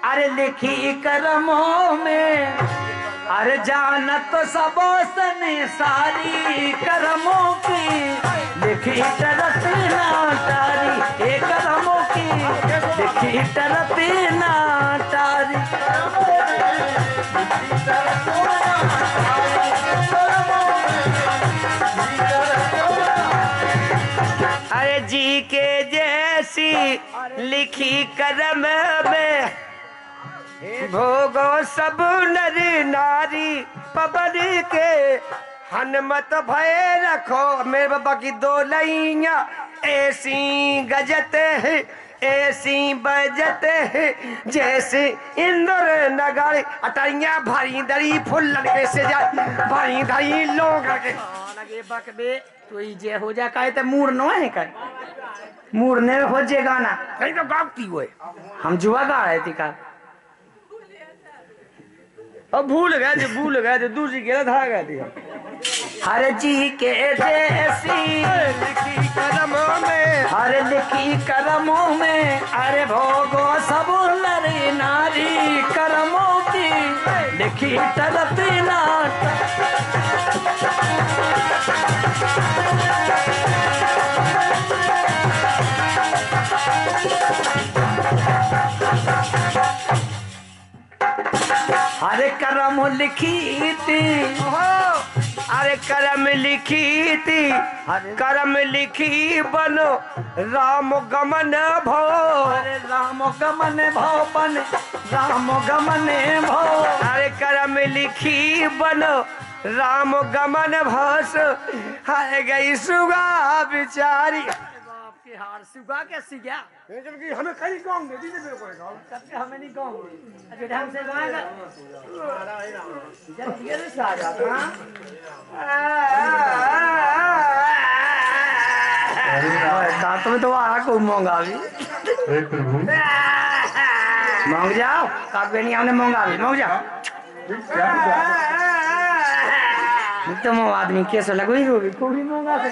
अरे लिखी करमों में, अरे जानत सबो सने सारी करमों की लिखी तरत ना तारी, ए करमों की लिखी तरत ना तारी। अरे जी के जैसी लिखी करम में भोगो सब नर नारी, पवन के हनुमत भय रखो। मेरे बाबा की दो लैया ऐसी गजत है, ऐसी बजत है जैसे इंद्र नगाड़े। अटैया भारी दरी फुल लड़के से जाए, भारी दरी लोग लगे बकबे तो ये हो जा काहे ते मूड न है का मूड ने हो जे गाना कहीं तो गाती हुए हम जुआ गा रहे थे का। अब भूल गए जो दूसरी के था गए थे। हर जी के जैसी लिखी कदमों में, हर लिखी करमों में, अरे भोगो सब नर नारी करमों की लिखी तरत ना। अरे करम लिखी थी, अरे करम लिखी थी, करम लिखी बनो राम गमन भो। अरे राम गमन भव बन, राम गमन भव। अरे करम लिखी बनो राम गमन भस, हाय गई सुगा बिचारी। के हार सुगा कैसी गया जबकि हमें कहीं गाँव दे दीजिए मेरे को हमें नहीं गाँव अच्छा ढंग से गाएगा जब ये से आ जाता दांत में तो आ को मांगा भी मांग जाओ काबे नहीं हमने मांगा भी मांग जाओ तुम आदमी कैसे लगोई होगी कोई मांगा से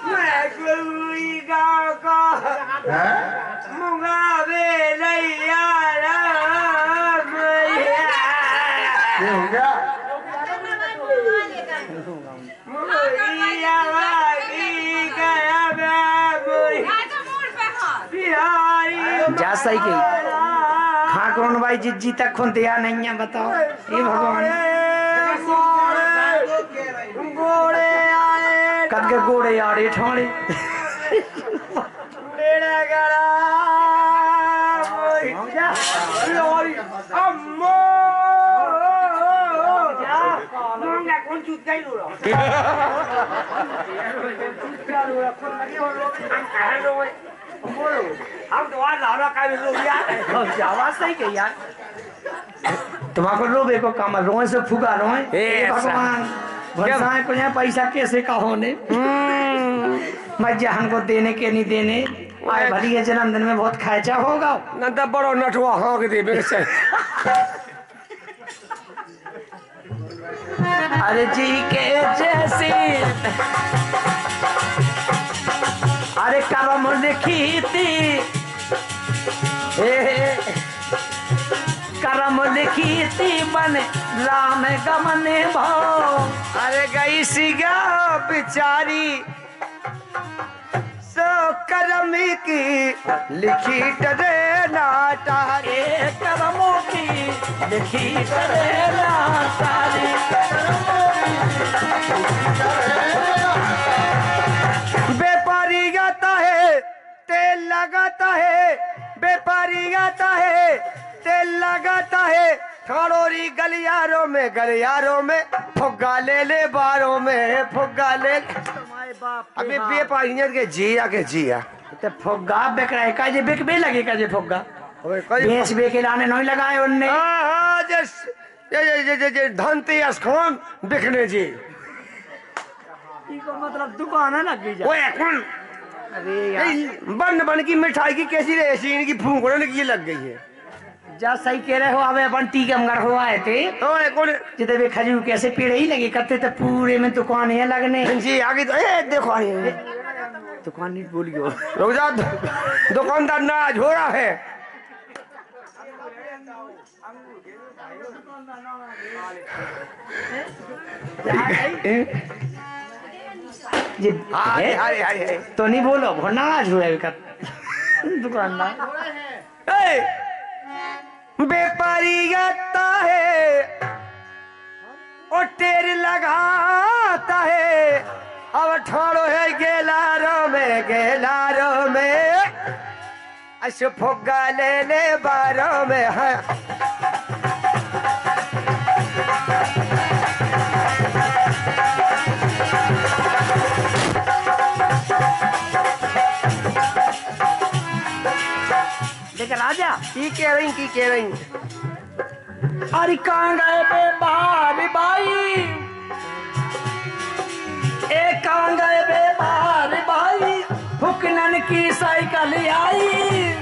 मैं कोई गाँव का मुंगावे लैया राम जा सही की खा कौन भाई जिज्जी तक खुन दिया नहीं है बताओ ये भगवान कद के गोड़े आड़े ठाणे हम तो आज लाना का भी लोग यार आवाज सही कही यार तुम्हारे रोबे को काम रोए से फुगा रोए भगवान भरसाए को यहाँ पैसा कैसे का होने मजा हमको देने के नहीं देने आए भली है जन्मदिन में बहुत खर्चा होगा न तो बड़ो नटुआ हाँक दे बेसे अरे जी के जैसी अरे करम लिखी थी करम लिखी थी बन राम गमन भाव। अरे गई सिगा बिचारी सो करम की लिखी टरे नाटारे करमों की लिखी टरे नाटारे व्यापारी गाता है तेल लगाता है व्यापारी गाता है तेल लगाता है खड़ोरी गलियारों में फुग्गा ले बारों में फुग्गा ले अभी व्यापारी के जिया तो फुग्गा बिक रहा है का जे बिक भी लगे का जे फुग्गा भैंस बेके लाने नहीं लगाए उनने हाँ जे धनती अस्खोन बिकने जी को मतलब दुकान है लग गई ओए कौन अरे यार बन की मिठाई की कैसी रेसी इनकी फूंकने की लग गई है जा सही कह रहे हो अबे अपन टीके मंगर हो आए थे ओए कौन जितने भी खजूर कैसे पेड़ ही लगे करते तो पूरे में दुकान है लगने जी आगे तो देखो दुकान नहीं बोलियो रुक जा दुकानदार नाराज हो रहा है ये हाय हाय हाय हाय। तो नहीं बोलो भंडारा जुड़े कर दुकानदार व्यापारी आता है और टेर लगाता है। अब ठोड़ो है गेलारो में ऐसे फुग्गा ले बारों में है। लेकिन राजा की कह रही अरे कहाँ गए बे बारी बाई ए कहाँ गए बे बारी बाई फुकनन की साइकिल आई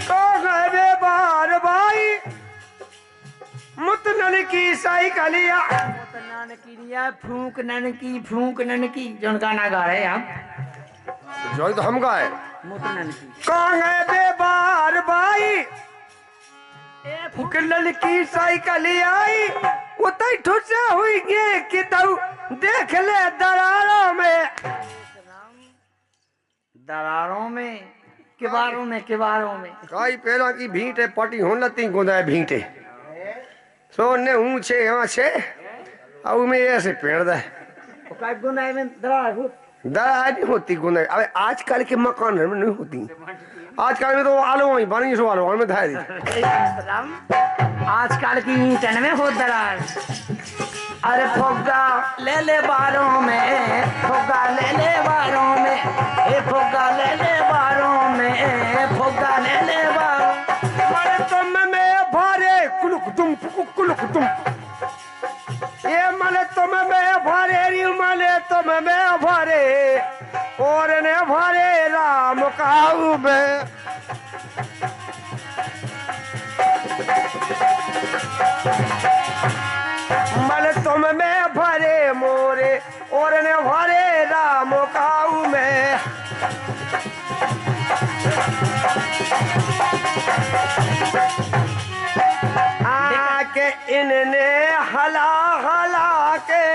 कहाँ गए बे बार भाई मुतनन की साइकिल मुतनन की नहीं फूकनन की जोन गाना गा रहे हैं आप जो तो हम गाए मुतनन की कहाँ गए बे बार भाई फुकनन की साइकिल आई वो तई ठुसे हुई ये कि तू देख ले दरारों में किबारों में काई पेरा की भींटे पटी होन लती गुंदा भींटे सोने ऊंचे यहाँ से अब में ऐसे पेड़ दे काय गुनाह में दरार हो दरार नहीं होती गुंदा। अबे आजकल के मकान में नहीं होती, आजकल में तो आलू वही बनी सो आलू में धाय दी। आजकल की ईंटन में हो दरार। अरे फुग्गा ले बारों में फुग्गा ले बारों में ए फुग्गा ले बारों में फुग्गा ले बारों मरे तुम में भरे कुलुक तुम ये मले तुम में भरे री मले तुम में भरे और ने भरे राम काऊ में मल तुम में भरे मोरे और ने भरे राम काऊ में आके इनने हला के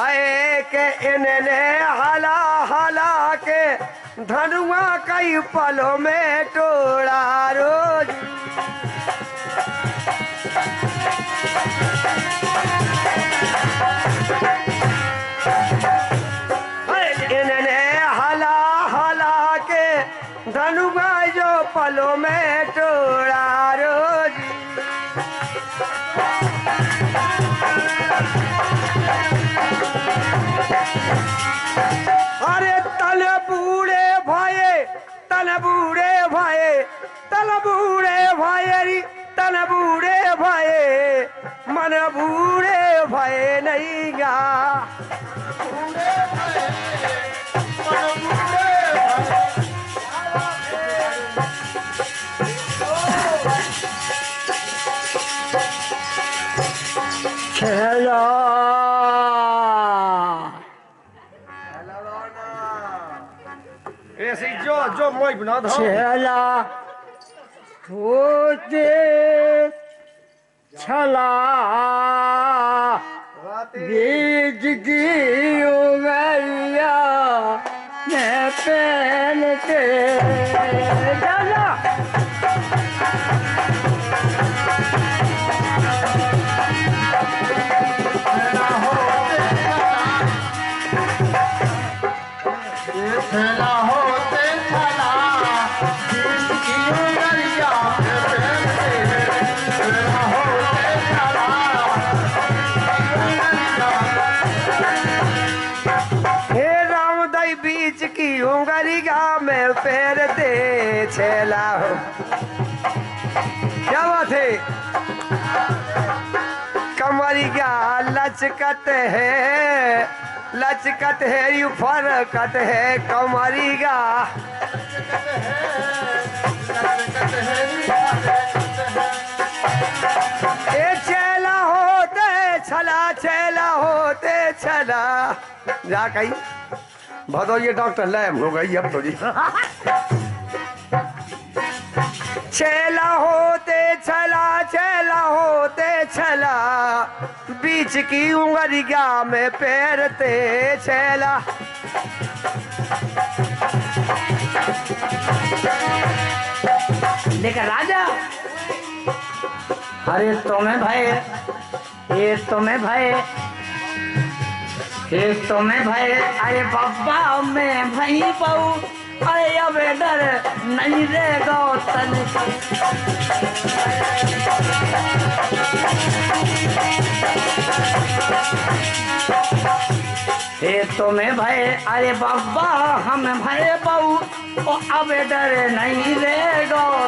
आए के इनने हला के धनुआ कई पलों में टोड़ा रोज इनने हला के धनुआ जो पलों में टोड़ा रोज अरे तल बूढ़े भाई तल बूढ़े भाई मन बूढ़े भाई नहीं गा खेला ऐसे जो मोई बना दो खेला होते छला बीज की उमरिया मैं पहनते जाला की उंगली गा में फेरते छेला हो क्या बात है कमरी गा लचकत है यू फरकत है कमरी गा ए छेला होते छला जा कहीं भदौइये डॉक्टर लैम हो गई अब तो जी छेला होते छला, छेला होते छला, बीच की उंगरिया में पैरते छेला। लेकर राजा, अरे तुम्हें भाई, ये तुम्हें भाई, ये तुम्हें भाई, अरे बाबा मैं भाई पाऊ, अरे अब डर नहीं रे गौतन। ये तुम्हें भाई, अरे बाबा हम भाई पाऊ, अब डर नहीं रे गौ।